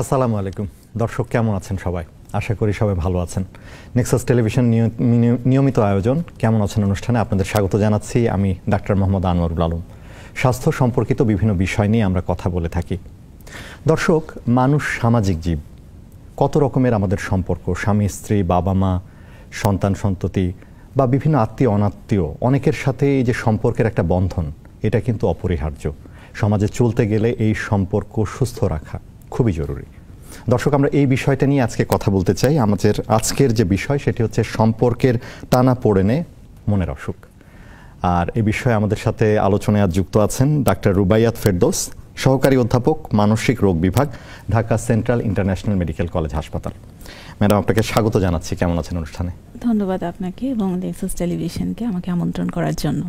আসসালামু আলাইকুম দর্শক, কেমন আছেন সবাই? আশা করি সবাই ভালো আছেন। নেক্সাস টেলিভিশন নিয়মিত আয়োজন কেমন আছেন অনুষ্ঠানে আপনাদের স্বাগত জানাচ্ছি। আমি ডাক্তার মোহাম্মদ আনোয়ারুল আলম। স্বাস্থ্য সম্পর্কিত বিভিন্ন বিষয় নিয়ে আমরা কথা বলে থাকি। দর্শক, মানুষ সামাজিক জীব। কত রকমের আমাদের সম্পর্ক, স্বামী স্ত্রী, বাবা মা, সন্তান সন্ততি বা বিভিন্ন আত্মীয় অনাত্মীয়, অনেকের সাথে এই যে সম্পর্কের একটা বন্ধন, এটা কিন্তু অপরিহার্য। সমাজে চলতে গেলে এই সম্পর্ক সুস্থ রাখা খুবই জরুরি। দর্শক, আমরা এই বিষয়টা নিয়ে আজকে কথা বলতে চাই। আমাদের আজকের যে বিষয় সেটি হচ্ছে সম্পর্কের টানাপোড়েনে মনের অসুখ। আর এই বিষয়ে আমাদের সাথে আলোচনায় আজ যুক্ত আছেন ডাক্তার রুবাইয়াত ফেরদৌস, সহকারী অধ্যাপক, মানসিক রোগ বিভাগ, Dhaka central international medical college হাসপাতাল। ম্যাডাম, আপনাকে স্বাগত জানাচ্ছি। কেমন আছেন অনুষ্ঠানে? ধন্যবাদ আপনাকে এবং নেক্সাস টেলিভিশনকে আমাকে আমন্ত্রণ করার জন্য।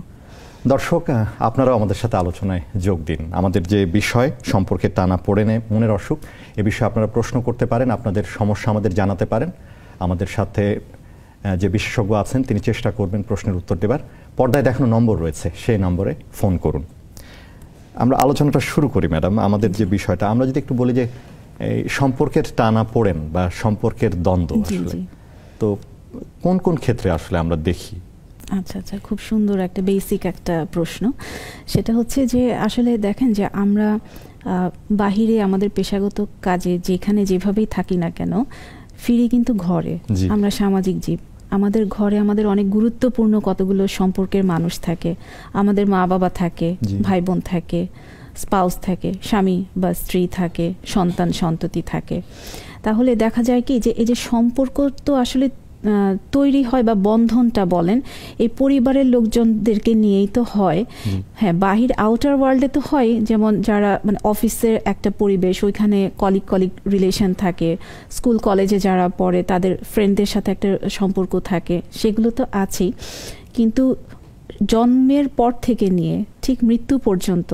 দর্শক, আপনারাও আমাদের সাথে আলোচনায় যোগ দিন। আমাদের যে বিষয় সম্পর্কে টানাপোড়েনে মনের অসুখ, এ বিষয়ে আপনারা প্রশ্ন করতে পারেন, আপনাদের সমস্যা আমাদের জানাতে পারেন। আমাদের সাথে যে বিশেষজ্ঞ আছেন তিনি চেষ্টা করবেন প্রশ্নের উত্তর দেবার। পর্দায় দেখানো নম্বর রয়েছে, সেই নম্বরে ফোন করুন। আমরা আলোচনাটা শুরু করি ম্যাডাম। আমাদের যে বিষয়টা, আমরা যদি একটু বলি যে এই সম্পর্কের টানাপোড়েন বা সম্পর্কের দ্বন্দ্ব, আসলে তো কোন কোন ক্ষেত্রে আসলে আমরা দেখি? আচ্ছা আচ্ছা, খুব সুন্দর একটা বেসিক একটা প্রশ্ন। সেটা হচ্ছে যে আসলে দেখেন যে আমরা বাহিরে আমাদের পেশাগত কাজে যেখানে যেভাবেই থাকি না কেন, ফিরে কিন্তু ঘরে। আমরা সামাজিক জীব। আমাদের ঘরে আমাদের অনেক গুরুত্বপূর্ণ কতগুলো সম্পর্কের মানুষ থাকে। আমাদের মা বাবা থাকে, ভাই বোন থাকে, স্পাউস থাকে, স্বামী বা স্ত্রী থাকে, সন্তান সন্ততি থাকে। তাহলে দেখা যায় কি যে এই যে সম্পর্ক তো আসলে তৈরি হয় বা বন্ধনটা বলেন, এই পরিবারের লোকজনদেরকে নিয়েই তো হয়। হ্যাঁ, বাহির আউটার ওয়ার্ল্ডে তো হয়, যেমন যারা মানে অফিসের একটা পরিবেশ, ওইখানে কলিগ রিলেশন থাকে, স্কুল কলেজে যারা পড়ে তাদের ফ্রেন্ডদের সাথে একটা সম্পর্ক থাকে, সেগুলো তো আছেই। কিন্তু জন্মের পর থেকে নিয়ে ঠিক মৃত্যু পর্যন্ত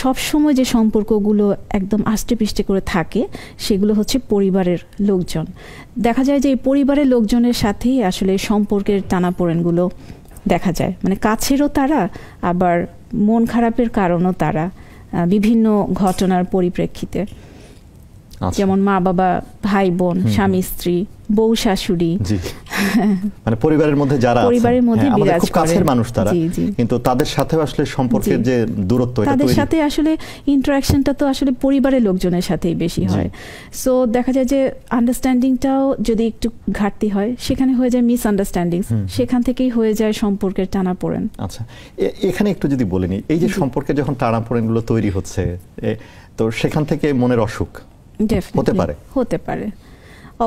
সবসময় যে সম্পর্কগুলো একদম আষ্টেপৃষ্টে করে থাকে, সেগুলো হচ্ছে পরিবারের লোকজন। দেখা যায় যে এই পরিবারের লোকজনের সাথেই আসলে সম্পর্কের টানাপোড়েনগুলো দেখা যায়। মানে কাছেরও তারা, আবার মন খারাপের কারণও তারা, বিভিন্ন ঘটনার পরিপ্রেক্ষিতে। যেমন মা বাবা, ভাই বোন, স্বামী স্ত্রী, বউ শাশুড়ি, মানে পরিবারের মধ্যে যারা পরিবারের মধ্যে বিরাজ খুব কাছের মানুষ তারা, কিন্তু তাদের সাথে আসলে সম্পর্কের যে দূরত্ব, তাদের সাথে আসলে ইন্টারাকশনটা তো আসলে পরিবারের লোকজনের সাথেই বেশি হয়। সো দেখা যায় যে আন্ডারস্ট্যান্ডিংটাও যদি একটু ঘাটতি হয়, সেখানে হয়ে যায় মিসআন্ডারস্ট্যান্ডিং, সেখান থেকেই হয়ে যায় সম্পর্কের টানাপোড়েন। আচ্ছা, এখানে একটু যদি বলে নিই, এই যে সম্পর্কে যখন টানাপোড়েনগুলো তৈরি হচ্ছে, তো সেখান থেকে মনের অসুখ হতে পারে।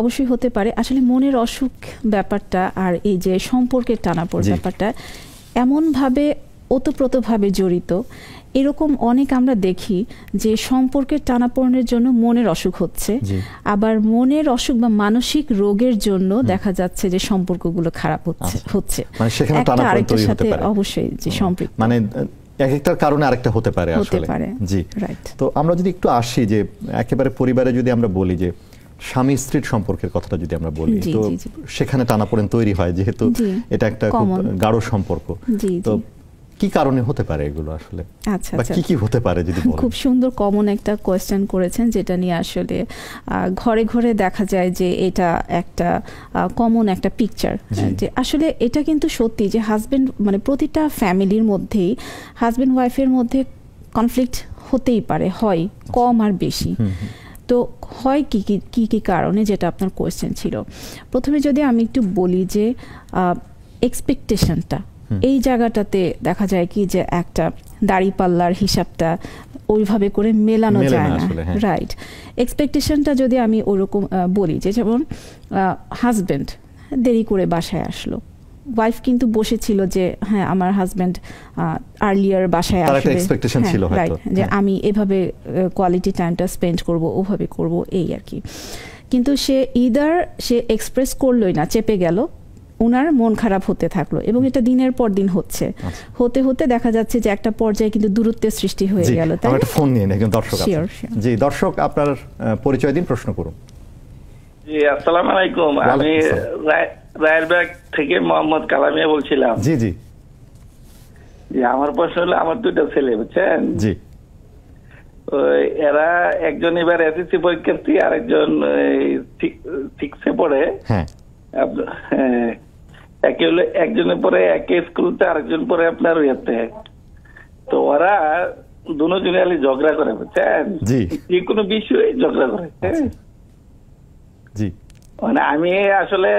অবশ্যই হতে পারে। আসলে মনের অসুখ ব্যাপারটা আর এই যে সম্পর্কের টানাপোড়েন ব্যাপারটা এমনভাবে ওতপ্রোতভাবে জড়িত। এরকম অনেক আমরা দেখি যে সম্পর্কের টানাপোড়েনের জন্য মনের অসুখ হচ্ছে, আবার মনের অসুখ বা মানসিক রোগের জন্য দেখা যাচ্ছে যে সম্পর্কগুলো খারাপ হচ্ছে। মানে সেখানে টানাপোড়েন তৈরি হতে পারে। অবশ্যই যে সম্পৃক্ত, মানে এক একটার কারণে আরেকটা হতে পারে আসলে। জি, তো আমরা যদি একটু আসি যে একেবারে পরিবারে যদি আমরা বলি যে স্বামী স্ত্রীর সম্পর্কের কথাটা যদি আমরা বলি, তো সেখানে টানাপোড়েন তৈরি হয়, যেহেতু এটা একটা খুব গাঢ় সম্পর্ক। তো কি কারণে হতে পারে এগুলো আসলে? আচ্ছা, কি কি হতে পারে যদি বলেন? খুব সুন্দর কমন একটা কোয়েশ্চেন করেছেন, যেটা নিয়ে আসলে ঘরে ঘরে দেখা যায় যে এটা একটা কমন একটা পিকচার। যে আসলে এটা কিন্তু সত্যি যে হাজবেন্ড, মানে প্রতিটা ফ্যামিলির মধ্যেই হাজবেন্ড ওয়াইফের মধ্যে কনফ্লিক্ট হতেই পারে, হয় কম আর বেশি। তো হয় কি কি কারণে, যেটা আপনার কোয়েশ্চেন ছিল। প্রথমে যদি আমি একটু বলি যে এক্সপেকটেশনটা, এই জায়গাটাতে দেখা যায় কি যে একটা দাড়িপাল্লার হিসাবটা ওইভাবে করে মেলানো যায় না। রাইট, এক্সপেকটেশনটা যদি আমি ওরকম বলি যে যেমন হাজবেন্ড দেরি করে বাসায় আসলো, ওয়াইফ কিন্তু বসেছিল যে হ্যাঁ আমার হাজবেন্ড আর্লিয়ার বাসায় আসবে, রাইট, যে আমি এভাবে কোয়ালিটি টাইমটা স্পেন্ড করব, ওভাবে করব, এই আর কি। কিন্তু সে এক্সপ্রেস করলোই না, চেপে গেল, ওনার মন খারাপ হতে থাকলো, এবং এটা দিনের পর দিন হচ্ছে। হতে হতে দেখা যাচ্ছে যে একটা পর্যায়ে কিন্তু দূরত্বের সৃষ্টি হয়ে গেল। তাই ফোন নিয়ে একজন দর্শক আছে। জি দর্শক, আপনার পরিচয় দিন, প্রশ্ন করুন। জি, আসসালামু আলাইকুম। আমি রায়েরবাগ থেকে মোহাম্মদ কালামিয়া বলছিলাম। জি জি জি, আমার প্রশ্ন হলো, আমার দুটো ছেলে, বুঝছেন? জি। এরা একজন এবার এসএসসি পরীক্ষার্থী, আরেকজন 6-এ পড়ে। হ্যাঁ, একে হলো একজনের পরে একে স্কুলতে, আরেকজন পরে আপনার ইয়েতে। তো ওরা দুজনে খালি ঝগড়া করে, বুঝছেন? জি, যে কোনো বিষয়ে ঝগড়া করে। জি, মানে আমি আসলে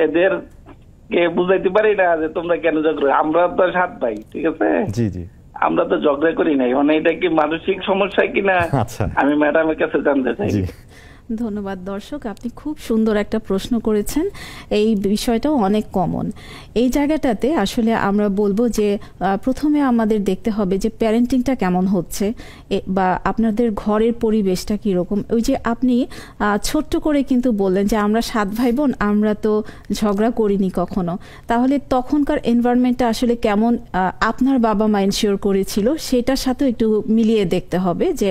এদেরকে বুঝাইতে পারি না যে তোমরা কেন ঝগড়া। আমরা তো 7 ভাই, ঠিক আছে? জি, জি। আমরা তো ঝগড়া করি নাই। মানে এটা কি মানসিক সমস্যা কিনা আচ্ছা, আমি ম্যাডামের কাছে জানতে চাই। জি। ধন্যবাদ দর্শক, আপনি খুব সুন্দর একটা প্রশ্ন করেছেন। এই বিষয়টাও অনেক কমন। এই জায়গাটাতে আসলে আমরা বলবো যে প্রথমে আমাদের দেখতে হবে যে প্যারেন্টিংটা কেমন হচ্ছে, বা আপনাদের ঘরের পরিবেশটা কীরকম। ওই যে আপনি ছোট্ট করে কিন্তু বললেন যে আমরা 7 ভাই বোন, আমরা তো ঝগড়া করিনি কখনো। তাহলে তখনকার এনভায়রনমেন্টটা আসলে কেমন আপনার বাবা মা এনশিওর করেছিল, সেটার সাথেও একটু মিলিয়ে দেখতে হবে যে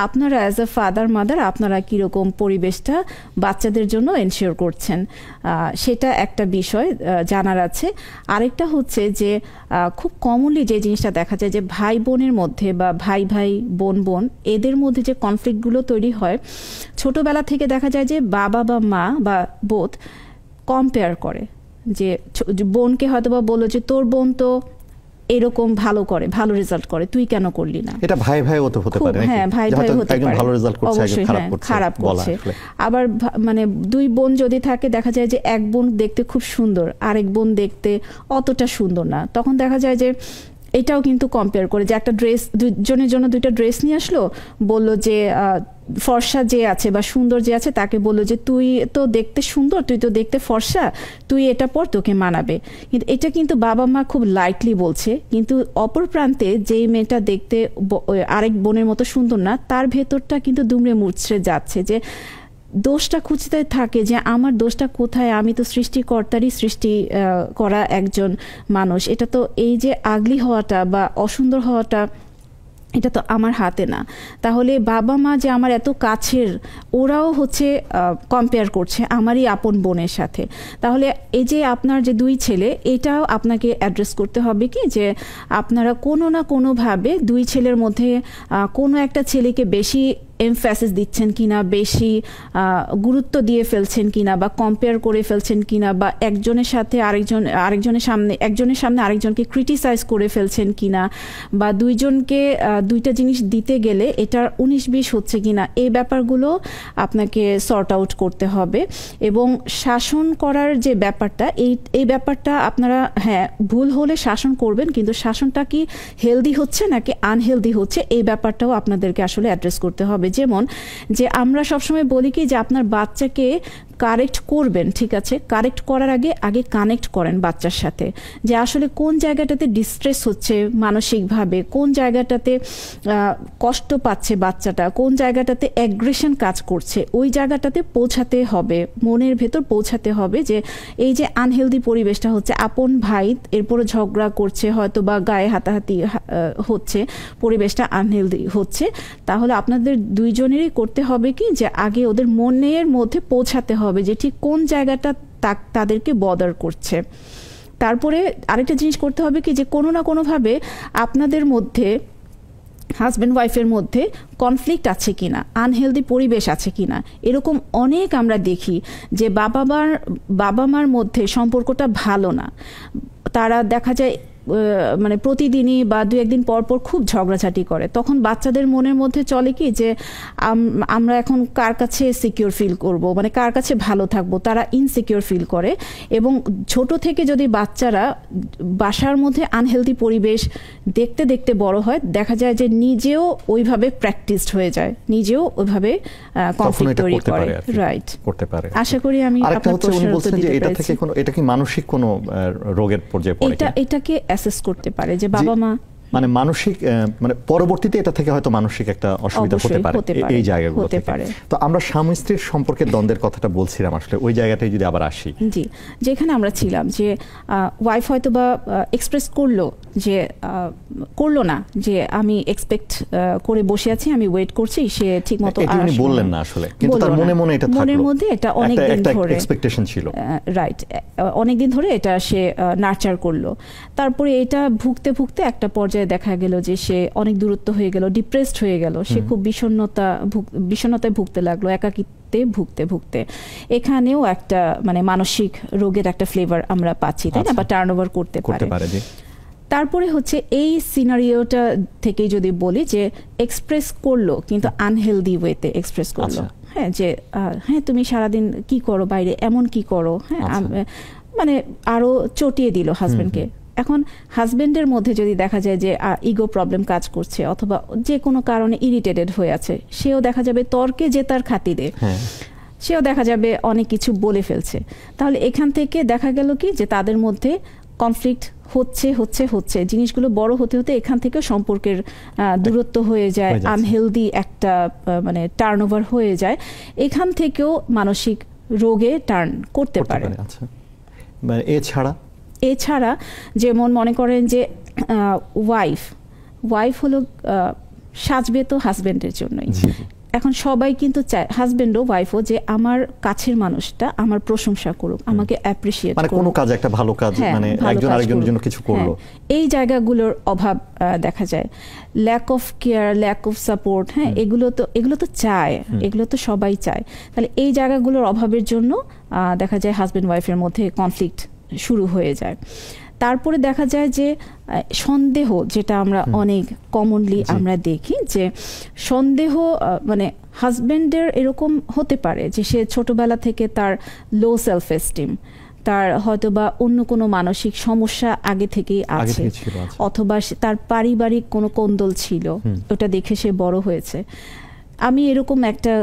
আপনারা অ্যাজ আ ফাদার মাদার আপনারা কীরকম পরিবেশটা বাচ্চাদের জন্য এনশিওর করছেন, সেটা একটা বিষয় জানার আছে। আরেকটা হচ্ছে যে খুব কমনলি যে জিনিসটা দেখা যায় যে ভাই বোনের মধ্যে বা ভাই ভাই বোন বোন এদের মধ্যে যে কনফ্লিক্টগুলো তৈরি হয়, ছোটবেলা থেকে দেখা যায় যে বাবা বা মা বা বোথ কম্পেয়ার করে, যে বোনকে হয়তো বা বললো যে তোর বোন তো এরকম ভালো করে, ভালো রেজাল্ট করে, তুই কেন করলি না। এটা ভাই ভাই হতে পারে। হ্যাঁ, ভাই ভাই হতে পারে, ভালো রেজাল্ট করছে, অবশ্যই খারাপ করছে। আবার মানে 2 বোন যদি থাকে, দেখা যায় যে এক বোন দেখতে খুব সুন্দর, আরেক বোন দেখতে অতটা সুন্দর না। তখন দেখা যায় যে এটাও কিন্তু কম্পেয়ার করে, যে একটা ড্রেস, দুজনের জন্য 2টা ড্রেস নিয়ে আসলো, বলল যে ফর্সা যে আছে বা সুন্দর যে আছে তাকে বললো যে তুই তো দেখতে সুন্দর, তুই তো দেখতে ফর্সা, তুই এটা পর, তোকে মানাবে। কিন্তু এটা কিন্তু বাবা মা খুব লাইটলি বলছে, কিন্তু অপর প্রান্তে যেই মেয়েটা দেখতে আরেক বোনের মতো সুন্দর না, তার ভেতরটা কিন্তু দুমড়ে মুচড়ে যাচ্ছে, যে দোষটা খুঁজতে থাকে যে আমার দোষটা কোথায়, আমি তো সৃষ্টিকর্তারই সৃষ্টি করা একজন মানুষ। এটা তো এই যে আগলি হওয়াটা বা অসুন্দর হওয়াটা, এটা তো আমার হাতে না। তাহলে বাবা মা যে আমার এত কাছের, ওরাও হচ্ছে কম্পেয়ার করছে আমারই আপন বোনের সাথে। তাহলে এই যে আপনার যে 2 ছেলে, এটাও আপনাকে অ্যাড্রেস করতে হবে কি যে আপনারা কোনো না কোনোভাবে 2 ছেলের মধ্যে কোনো একটা ছেলেকে বেশি এমফ্যাসিস দিচ্ছেন কিনা, বেশি গুরুত্ব দিয়ে ফেলছেন কিনা, বা কম্পেয়ার করে ফেলছেন কিনা, বা একজনের সামনে আরেকজনকে ক্রিটিসাইজ করে ফেলছেন কিনা, বা 2জনকে 2টা জিনিস দিতে গেলে এটার 19-20 হচ্ছে কিনা, এই ব্যাপারগুলো আপনাকে সর্ট আউট করতে হবে। এবং শাসন করার যে ব্যাপারটা, এই ব্যাপারটা আপনারা হ্যাঁ ভুল হলে শাসন করবেন, কিন্তু শাসনটা কি হেলদি হচ্ছে নাকি আনহেলদি হচ্ছে, এই ব্যাপারটাও আপনাদেরকে আসলে অ্যাড্রেস করতে হবে। যেমন যে আমরা সবসময় বলি কি যে আপনার বাচ্চাকে কারেক্ট করবেন, ঠিক আছে, কারেক্ট করার আগে কানেক্ট করেন বাচ্চার সাথে, যে আসলে কোন জায়গাটাতে ডিস্ট্রেস হচ্ছে মানসিকভাবে, কোন জায়গাটাতে কষ্ট পাচ্ছে বাচ্চাটা, কোন জায়গাটাতে অ্যাগ্রেশন কাজ করছে, ওই জায়গাটাতে পৌঁছাতে হবে, মনের ভেতর পৌঁছাতে হবে যে এই যে আনহেলদি পরিবেশটা হচ্ছে, আপন ভাই এরপরে ঝগড়া করছে, হয়তো বা গায়ে হাতাহাতি হচ্ছে, পরিবেশটা আনহেলদি হচ্ছে। তাহলে আপনাদের 2জনেরই করতে হবে কি যে আগে ওদের মনের মধ্যে পৌঁছাতে হবে যে ঠিক কোন জায়গাটা তাদেরকে বদার করছে। তারপরে আরেকটা জিনিস করতে হবে কি যে কোনো না কোনোভাবে আপনাদের মধ্যে, হাজব্যান্ড ওয়াইফের মধ্যে কনফ্লিক্ট আছে কিনা, আনহেলদি পরিবেশ আছে কিনা। এরকম অনেক আমরা দেখি যে বাবা মার মধ্যে সম্পর্কটা ভালো না, তারা দেখা যায় মানে প্রতিদিনই বা 2-1 দিন পর পর খুব ঝগড়াঝাটি করে। তখন বাচ্চাদের মনের মধ্যে চলে কি যে আমরা এখন কার কাছে সিকিউর ফিল করব, মানে কার কাছে ভালো থাকবো, তারা ইনসিকিউর ফিল করে। এবং ছোট থেকে যদি বাচ্চারা বাসার মধ্যে আনহেলদি পরিবেশ দেখতে দেখতে বড় হয়, দেখা যায় যে নিজেও ওইভাবে প্র্যাকটিসড হয়ে যায়, নিজেও ওইভাবে কনফ্লিক্ট তৈরি করে। রাইট, করতে পারে। আশা করি আমি আপনার উনি বলছেন যে এটা থেকে এটা কি মানসিক কোনো রোগের পর্যায়ে পড়ে, এটাকে অ্যাসেস করতে পারে যে বাবা মা মানে মানসিক, মানে পরবর্তীতে এটা থেকে হয়তো মানসিক একটা অসুবিধা হতে পারে এই জায়গাগুলো থেকে। তো আমরা স্বামী স্ত্রীর সম্পর্কের দ্বন্দ্বের কথাটা বলছিলাম, আসলে ওই জায়গাটায় যদি আবার আসি, জি, যেখানে আমরা ছিলাম যে ওয়াইফ হয়তো বা এক্সপ্রেস করলো না যে আমি এক্সপেক্ট করে বসে আছি, আমি ওয়েট করছি, সে ঠিক মতো বললেন না আসলে, কিন্তু তার মনে এটা থাকলো, মনের মধ্যে এটা অনেক দিন ধরে এক্সপেকটেশন ছিল। রাইট, অনেক দিন ধরে এটা সে নার্চার করলো। তারপরে এটা ভুগতে একটা পর্যায়ে পর্যায়ে দেখা গেল যে সে অনেক দূরত্ব হয়ে গেল, ডিপ্রেসড হয়ে গেল, সে খুব বিষণ্ণতায় ভুগতে লাগলো, একাকিত্বে ভুগতে এখানেও একটা মানে মানসিক রোগের একটা ফ্লেভার আমরা পাচ্ছি, তাই না, বা টার্নওভার করতে পারে। তারপরে হচ্ছে এই সিনারিওটা থেকে যদি বলি যে এক্সপ্রেস করলো কিন্তু আনহেলদি ওয়েতে এক্সপ্রেস করলো, হ্যাঁ, যে হ্যাঁ তুমি সারাদিন কি করো বাইরে, এমন কি করো, হ্যাঁ, মানে আরো চটিয়ে দিল হাজবেন্ডকে। এখন হাজবেন্ডের মধ্যে যদি দেখা যায় যে ইগো প্রবলেম কাজ করছে অথবা যে কোনো কারণে ইরিটেটেড হয়ে আছে, সেও দেখা যাবে তর্কে জেতার খাতিরে সেও দেখা যাবে অনেক কিছু বলে ফেলছে। তাহলে এখান থেকে দেখা গেল কি যে তাদের মধ্যে কনফ্লিক্ট হচ্ছে জিনিসগুলো বড় হতে হতে এখান থেকে সম্পর্কের দূরত্ব হয়ে যায়, আনহেলদি একটা মানে টার্নওভার হয়ে যায়, এখান থেকেও মানসিক রোগে টার্ন করতে পারে। এছাড়া যেমন মনে করেন যে ওয়াইফ হলো সাজবে তো হাজবেন্ডের জন্যই। এখন সবাই কিন্তু চায়, হাজবেন্ডও ওয়াইফও, যে আমার কাছের মানুষটা আমার প্রশংসা করুক, আমাকে অ্যাপ্রিশিয়েট করুক, মানে কোনো কাজ একটা ভালো কাজ, মানে একজন আরেকজনের জন্য কিছু করলো। এই জায়গাগুলোর অভাব দেখা যায়, lack of care, lack of support, হ্যাঁ, এগুলো তো চায়, এগুলো তো সবাই চায়। তাহলে এই জায়গাগুলোর অভাবের জন্য দেখা যায় হাজবেন্ড ওয়াইফের মধ্যে কনফ্লিক্ট শুরু হয়ে যায়। তারপরে দেখা যায় যে সন্দেহ, যেটা আমরা অনেক কমনলি আমরা দেখি যে সন্দেহ মানে হাজবেন্ডের এরকম হতে পারে যে সে ছোটবেলা থেকে তার লো সেলফ এস্টিম, তার হয়তো বা অন্য কোনো মানসিক সমস্যা আগে থেকেই আছে, অথবা তার পারিবারিক কোনো কোন্দল ছিল, ওটা দেখে সে বড় হয়েছে। আমি এরকম একটা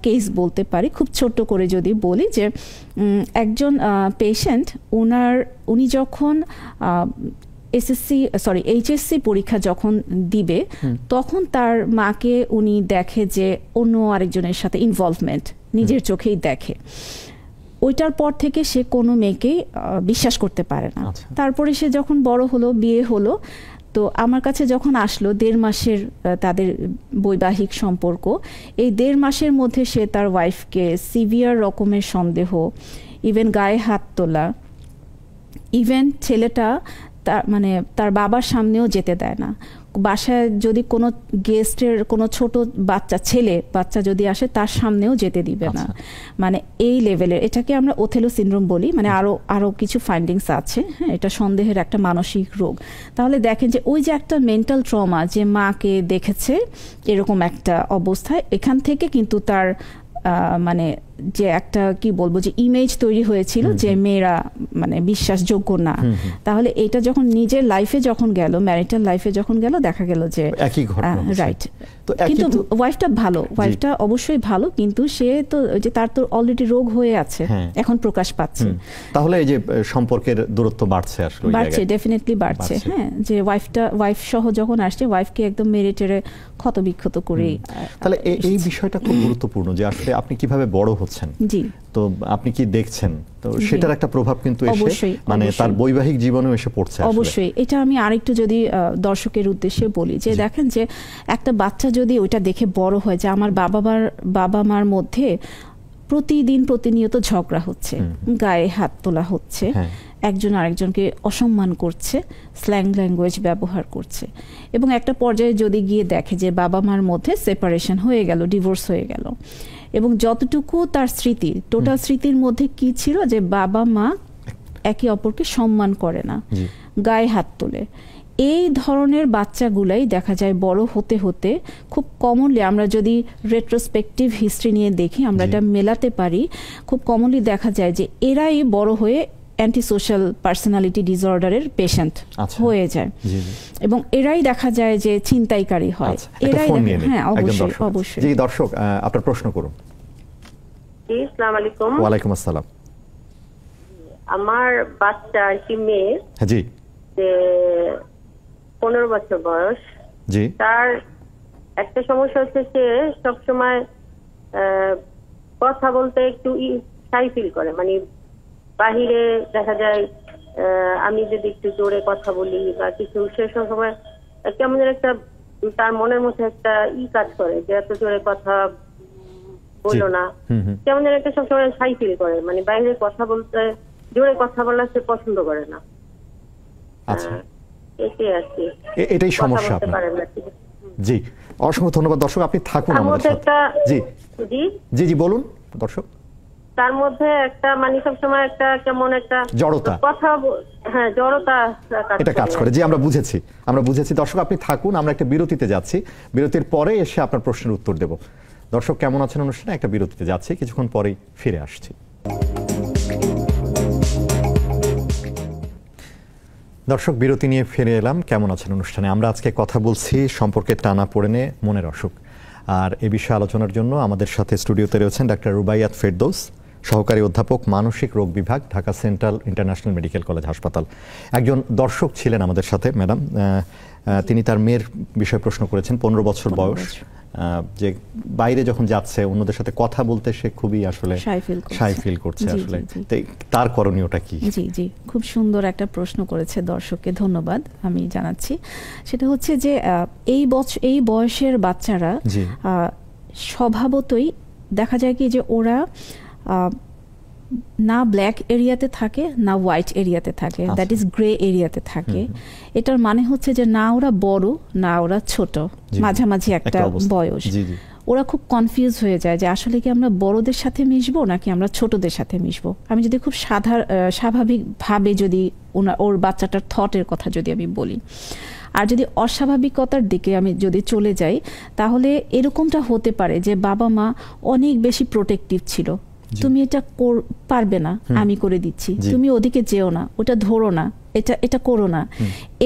কেস বলতে পারি, খুব ছোট্ট করে যদি বলি, যে একজন পেশেন্ট উনি যখন এইচএসসি পরীক্ষা যখন দিবে, তখন তার মাকে উনি দেখে যে অন্য আরেকজনের সাথে ইনভলভমেন্ট নিজের চোখেই দেখে। ওইটার পর থেকে সে কোনো মেয়েকেই বিশ্বাস করতে পারে না। তারপরে সে যখন বড় হলো, বিয়ে হলো, তো আমার কাছে যখন আসলো 1.5 মাসের তাদের বৈবাহিক সম্পর্ক, এই 1.5 মাসের মধ্যে সে তার ওয়াইফকে সিভিয়ার রকমের সন্দেহ, ইভেন গায়ে হাত তোলা, ইভেন ছেলেটা তার বাবার সামনেও যেতে দেয় না। বাসায় যদি কোনো গেস্টের কোনো ছোট বাচ্চা যদি আসে, তার সামনেও যেতে দিবে না। মানে এই লেভেলের, এটাকে আমরা ওথেলো সিনড্রোম বলি। মানে আরো কিছু ফাইন্ডিংস আছে, হ্যাঁ, এটা সন্দেহের একটা মানসিক রোগ। তাহলে দেখেন যে ওই যে একটা মেন্টাল ট্রমা, যে মাকে দেখেছে এরকম একটা অবস্থায়, এখান থেকে কিন্তু তার মানে যে একটা কি বলবো যে ইমেজ তৈরি হয়েছিল যে মেয়েরা মানে বিশ্বাসযোগ্য না। তাহলে এটা যখন নিজের লাইফে যখন গেল, ম্যারিটাল লাইফে যখন গেল, দেখা গেল যে একই ঘটনা, রাইট। কিন্তু ওয়াইফটা ভালো, ওয়াইফটা অবশ্যই ভালো, কিন্তু সে তো যে তার তো অলরেডি রোগ হয়ে আছে, এখন প্রকাশ পাচ্ছে। তাহলে এই যে সম্পর্কের দূরত্ব বাড়ছে, আসলে বাড়ছে, ডেফিনেটলি বাড়ছে। হ্যাঁ, যে ওয়াইফ সহ যখন আসছে, ওয়াইফকে একদম মেরে টেরে ক্ষতবিক্ষত করে। তাহলে এই বিষয়টা খুব গুরুত্বপূর্ণ যে আসলে আপনি কিভাবে বড় হচ্ছেন, জি, তো আপনি কি দেখছেন, তো সেটার একটা প্রভাব কিন্তু এসে মানে তার বৈবাহিক জীবনেও এসে পড়ছে। অবশ্যই এটা আমি আরেকটু যদি দর্শকের উদ্দেশ্যে বলি, যে দেখেন যে একটা বাচ্চা যদি ওইটা দেখে বড় হয় যে আমার বাবা মার মধ্যে প্রতিনিয়ত ঝগড়া হচ্ছে, গায়ে হাত তোলা হচ্ছে, একজন আরেকজনকে অসম্মান করছে, স্ল্যাং ল্যাঙ্গুয়েজ ব্যবহার করছে, এবং একটা পর্যায়ে যদি গিয়ে দেখে যে বাবা মার মধ্যে সেপারেশন হয়ে গেল, ডিভোর্স হয়ে গেল, এবং যতটুকু তার স্মৃতি, টোটাল স্মৃতির মধ্যে কি ছিল যে বাবা মা একে অপরকে সম্মান করে না, গায়ে হাত তোলে, এই ধরনের বাচ্চাগুলাই দেখা যায় বড় হতে হতে খুব কমনলি, আমরা যদি রেট্রোস্পেকটিভ হিস্ট্রি নিয়ে দেখি, আমরা এটা মেলাতে পারি, খুব কমনলি দেখা যায় যে এরাই বড় হয়ে অ্যান্টি সোশ্যাল পার্সোনালিটি ডিসঅর্ডারের পেশেন্ট হয়ে যায়, এবং এরাই দেখা যায় যে ছিনতাইকারী হয়। এরাই, হ্যাঁ, অবশ্যই। জি দর্শক, আপনার প্রশ্ন করুন। জি, আসসালামু আলাইকুম। ওয়ালাইকুম আসসালাম। আমার বাচ্চা একটি মেয়ে, জি, 15 বছর বয়স। জি, তার একটা সমস্যা হচ্ছে সে সবসময় কথা বলতে একটু শাই ফিল করে, মানে বাহিরে দেখা যায় আমি যদি একটু জোরে কথা বলি বা কিছু, সে সময় কেমন একটা তার মনের মধ্যে একটা কাজ করে যে এত জোরে কথা বললো না, কেমন একটা সবসময় শাই ফিল করে, মানে বাইরে কথা বলতে, জোরে কথা বলা সে পছন্দ করে না। এটাই আর কি, এটাই কথা সমস্যা বলতে আপনার। পারেন না। ঠিক আছে। জি, অসংখ্য ধন্যবাদ দর্শক, আপনি থাকুন তার আমাদের মধ্যে সাথে। একটা জি জি জি জি বলুন দর্শক। তার মধ্যে একটা মানে সবসময় একটা কেমন একটা জড়তা। কথা হ্যাঁ জড়তা এটা কাজ করে। জি, আমরা বুঝেছি দর্শক, আপনি থাকুন, আমরা একটা বিরতিতে যাচ্ছি, বিরতির পরে এসে আপনার প্রশ্নের উত্তর দেব। দর্শক কেমন আছেন অনুষ্ঠানে একটা বিরতিতে যাচ্ছি, কিছুক্ষণ পরেই ফিরে আসছি। দর্শক বিরতি নিয়ে ফিরে এলাম, কেমন আছেন অনুষ্ঠানে। আমরা আজকে কথা বলছি সম্পর্কে টানাপোড়েনে মনের অসুখ, আর এ বিষয়ে আলোচনার জন্য আমাদের সাথে স্টুডিওতে রয়েছেন ডাক্তার রুবাইয়াত ফেরদৌস, সহকারী অধ্যাপক মানসিক রোগ বিভাগ, Dhaka central international medical college হাসপাতাল। একজন দর্শক ছিলেন আমাদের সাথে ম্যাডাম, তিনি তার মেয়ের বিষয়ে প্রশ্ন করেছেন, 15 বছর বয়স, যে বাইরে যখন যাচ্ছে অন্যদের সাথে কথা বলতে সে খুবই আসলে শাই ফিল করছে আসলে, তার করণীয়টা কি? জি জি, খুব সুন্দর একটা প্রশ্ন করেছে, দর্শককে ধন্যবাদ আমি জানাচ্ছি। সেটা হচ্ছে যে এই বয়সের বাচ্চারা স্বভাবতই দেখা যায় কি যে ওরা না ব্ল্যাক এরিয়াতে থাকে না হোয়াইট এরিয়াতে থাকে, দ্যাট ইজ গ্রে এরিয়াতে থাকে। এটার মানে হচ্ছে যে না ওরা বড় না ওরা ছোট, মাঝামাঝি একটা বয়স। ওরা খুব কনফিউজ হয়ে যায় যে আসলে কি আমরা বড়দের সাথে মিশবো নাকি আমরা ছোটদের সাথে মিশবো। আমি যদি খুব স্বাভাবিকভাবে যদি ওর বাচ্চাটার থটের কথা যদি আমি বলি, আর যদি অস্বাভাবিকতার দিকে আমি যদি চলে যাই, তাহলে এরকমটা হতে পারে যে বাবা মা অনেক বেশি প্রোটেক্টিভ ছিল, তুমি এটা পারবে না, আমি করে দিচ্ছি, তুমি ওদিকে যেও না, ওটা ধরো না, এটা করো না,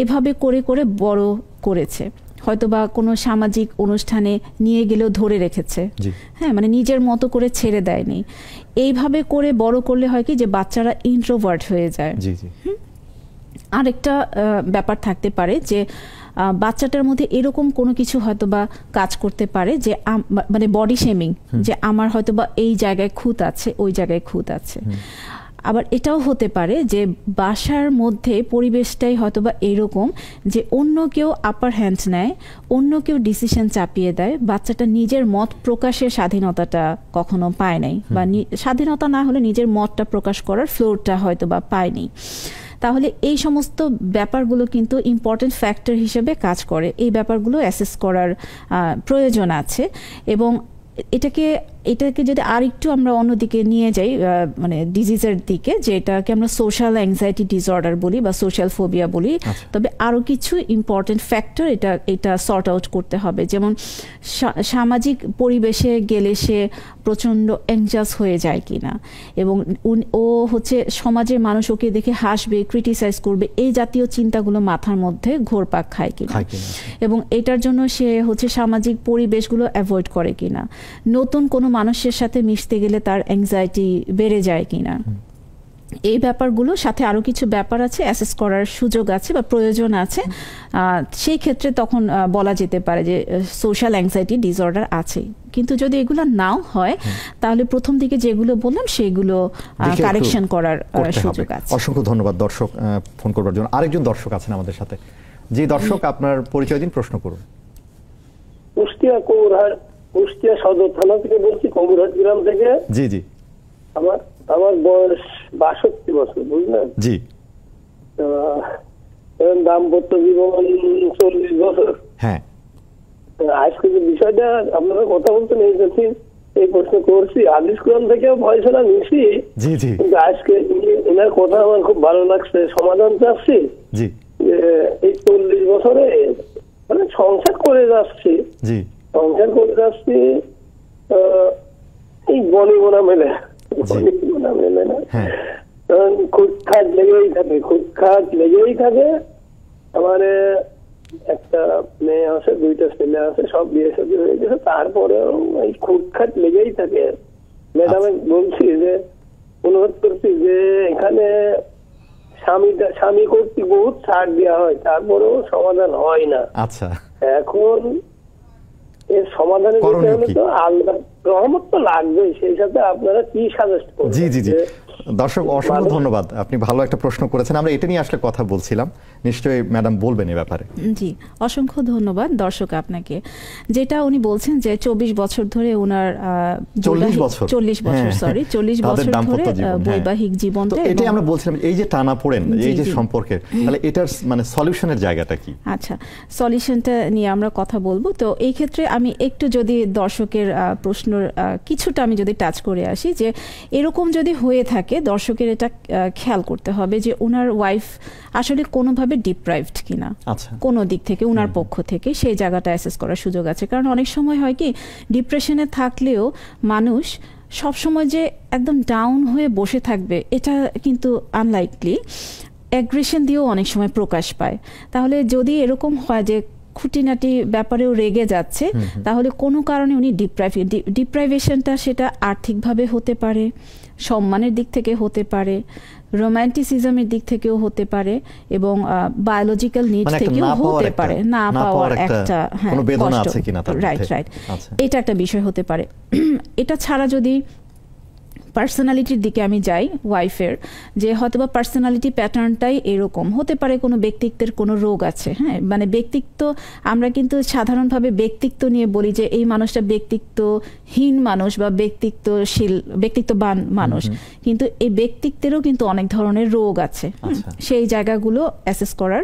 এভাবে করে করে বড় করেছে। হয়তোবা কোনো সামাজিক অনুষ্ঠানে নিয়ে গেলেও ধরে রেখেছে, হ্যাঁ, মানে নিজের মতো করে ছেড়ে দেয়নি। এইভাবে করে বড় করলে হয় কি যে বাচ্চারা ইন্ট্রোভার্ট হয়ে যায়। আরেকটা ব্যাপার থাকতে পারে যে বাচ্চাটার মধ্যে এরকম কোনো কিছু হয়তোবা কাজ করতে পারে যে মানে বডি শেমিং, যে আমার হয়তোবা এই জায়গায় খুঁত আছে, ওই জায়গায় খুঁত আছে। আবার এটাও হতে পারে যে বাসার মধ্যে পরিবেশটাই হয়তোবা এরকম যে অন্য কেউ আপার হ্যান্ড নেয়, অন্য কেউ ডিসিশন চাপিয়ে দেয়, বাচ্চাটা নিজের মত প্রকাশের স্বাধীনতাটা কখনো পায় নাই, বা স্বাধীনতা না হলে নিজের মতটা প্রকাশ করার ফ্লোরটা হয়তোবা পায়নি। তাহলে এই সমস্ত ব্যাপারগুলো কিন্তু ইম্পর্টেন্ট ফ্যাক্টর হিসেবে কাজ করে, এই ব্যাপারগুলো অ্যাসেস করার প্রয়োজন আছে। এবং এটাকে যদি আরেকটু আমরা অন্যদিকে নিয়ে যাই, মানে ডিজিজের দিকে, যে এটাকে আমরা সোশ্যাল অ্যাংজাইটি ডিসঅর্ডার বলি বা সোশ্যাল ফোবিয়া বলি, তবে আরও কিছু ইম্পর্টেন্ট ফ্যাক্টর এটা সর্ট আউট করতে হবে। যেমন সামাজিক পরিবেশে গেলে সে প্রচণ্ড অ্যাংজাস হয়ে যায় কিনা, এবং ও হচ্ছে সমাজের মানুষ ওকে দেখে হাসবে, ক্রিটিসাইজ করবে, এই জাতীয় চিন্তাগুলো মাথার মধ্যে ঘোরপাক খায় কিনা, এবং এটার জন্য সে হচ্ছে সামাজিক পরিবেশগুলো অ্যাভয়েড করে কিনা, নতুন কোনো মানুষের সাথে মিশতে গেলে তার অ্যাংজাইটি বেড়ে যায় কিনা, এই ব্যাপারগুলোর সাথে আরও কিছু ব্যাপার আছে, অ্যাসেস করার সুযোগ আছে বা প্রয়োজন আছে। সেই ক্ষেত্রে তখন বলা যেতে পারে যে সোশ্যাল অ্যাংজাইটি ডিসঅর্ডার আছে। কিন্তু যদি এগুলো নাও হয়, তাহলে প্রথম দিকে যেগুলো বললাম সেগুলো কারেকশন করার সুযোগ আছে। অসংখ্য ধন্যবাদ দর্শক ফোন করবার জন্য। আরেকজন দর্শক আছেন আমাদের সাথে। জি দর্শক, আপনার পরিচয় দিন, প্রশ্ন করুন। কুষ্টিয়া সদর থানা থেকে বলছি, কমরহাট গ্রাম থেকে। জি জি। আমার বয়স 62 বছর, বুঝলেন? জি। দাম্পত্য জীবন 40 বছর। হ্যাঁ। আজকে যে বিষয়টা আপনারা কথা বলতেন, এই প্রশ্ন করছি, হাদিস কোরআন থেকেও ভয়সনা নিছি। জি জি। কিন্তু আজকে এনার কথা আমার খুব ভালো লাগছে, সমাধান চাচ্ছি। জি। এই 40 বছরে মানে সংসার করে যাচ্ছি, এই বনিবনা মেলে না, খুঁতখাত লেগেই থাকে। আমার একটা মেয়ে আছে, 2টা ছেলে আছে, সব বিয়ে শাদী হয়ে গেছে, তারপরেও এই খুঁতখাত লেগেই থাকে। ম্যাডামে বলছি যে, অনুরোধ করছি যে এখানে স্বামী কর্তৃক বহুত ছাড় দেওয়া হয়, তারপরেও সমাধান হয় না। আচ্ছা, এখন এর সমাধানের বিষয় হলো তো আল্লাহ রহমত তো লাগবেই, সেই সাথে আপনারা কি সাজেস্ট করবেন? জি জি জি, দর্শক অসংখ্য ধন্যবাদ, আপনি ভালো একটা প্রশ্ন করেছেন, আমরা এটা নিয়ে আসলে কথা বলছিলাম, নিশ্চয়ই ম্যাডাম বলবেন এই ব্যাপারে। জি, অসংখ্য ধন্যবাদ দর্শক আপনাকে। যেটা উনি বলছেন যে 24 বছর ধরে ওনার 40 বছর ধরে বৈবাহিক জীবনটা, এটাই আমরা বলছিলাম, এই যে টানা পড়েন, এই যে সম্পর্কের, তাহলে এটার মানে সলিউশনের জায়গাটা কি? আচ্ছা, সলিউশনটা নিয়ে আমরা কথা বলবো। তো এই ক্ষেত্রে আমি একটু যদি দর্শকের প্রশ্নের কিছুটা আমি যদি টাচ করে আসি, যে এরকম যদি হয়ে থাকে দর্শকের এটা খেয়াল করতে হবে যে ওনার ওয়াইফ আসলে কোনোভাবে ডিপ্রাইভড কিনা, কোনো দিক থেকে ওনার পক্ষ থেকে সেই জায়গাটা অ্যাসেস করার সুযোগ আছে। কারণ অনেক সময় হয় কি, ডিপ্রেশনে থাকলেও মানুষ সব সময় যে একদম ডাউন হয়ে বসে থাকবে এটা কিন্তু আনলাইকলি, অ্যাগ্রেশন দিয়েও অনেক সময় প্রকাশ পায়। তাহলে যদি এরকম হয় যে খুঁটিনাটি ব্যাপারেও রেগে যাচ্ছে, তাহলে কোনো কারণে উনি ডিপ্রাইভেশনটা সেটা আর্থিকভাবে হতে পারে, সম্মানের দিক থেকে হতে পারে, রোমান্টিসিজমের দিক থেকেও হতে পারে, এবং বায়োলজিক্যাল নিড থেকেও হতে পারে, না পাওয়ার একটা রাইট এটা একটা বিষয় হতে পারে। এটা ছাড়া যদি পার্সোনালিটির দিকে আমি যাই ওয়াইফের, যে হয়তোবা পার্সোনালিটি প্যাটার্নটাই এরকম হতে পারে, কোনো ব্যক্তিত্বের কোনো রোগ আছে। হ্যাঁ, মানে ব্যক্তিত্ব, আমরা কিন্তু সাধারণভাবে ব্যক্তিত্ব নিয়ে বলি যে এই মানুষটা ব্যক্তিত্বহীন মানুষ বা ব্যক্তিত্ববান মানুষ, কিন্তু এই ব্যক্তিত্বেরও কিন্তু অনেক ধরনের রোগ আছে, সেই জায়গাগুলো অ্যাসেস করার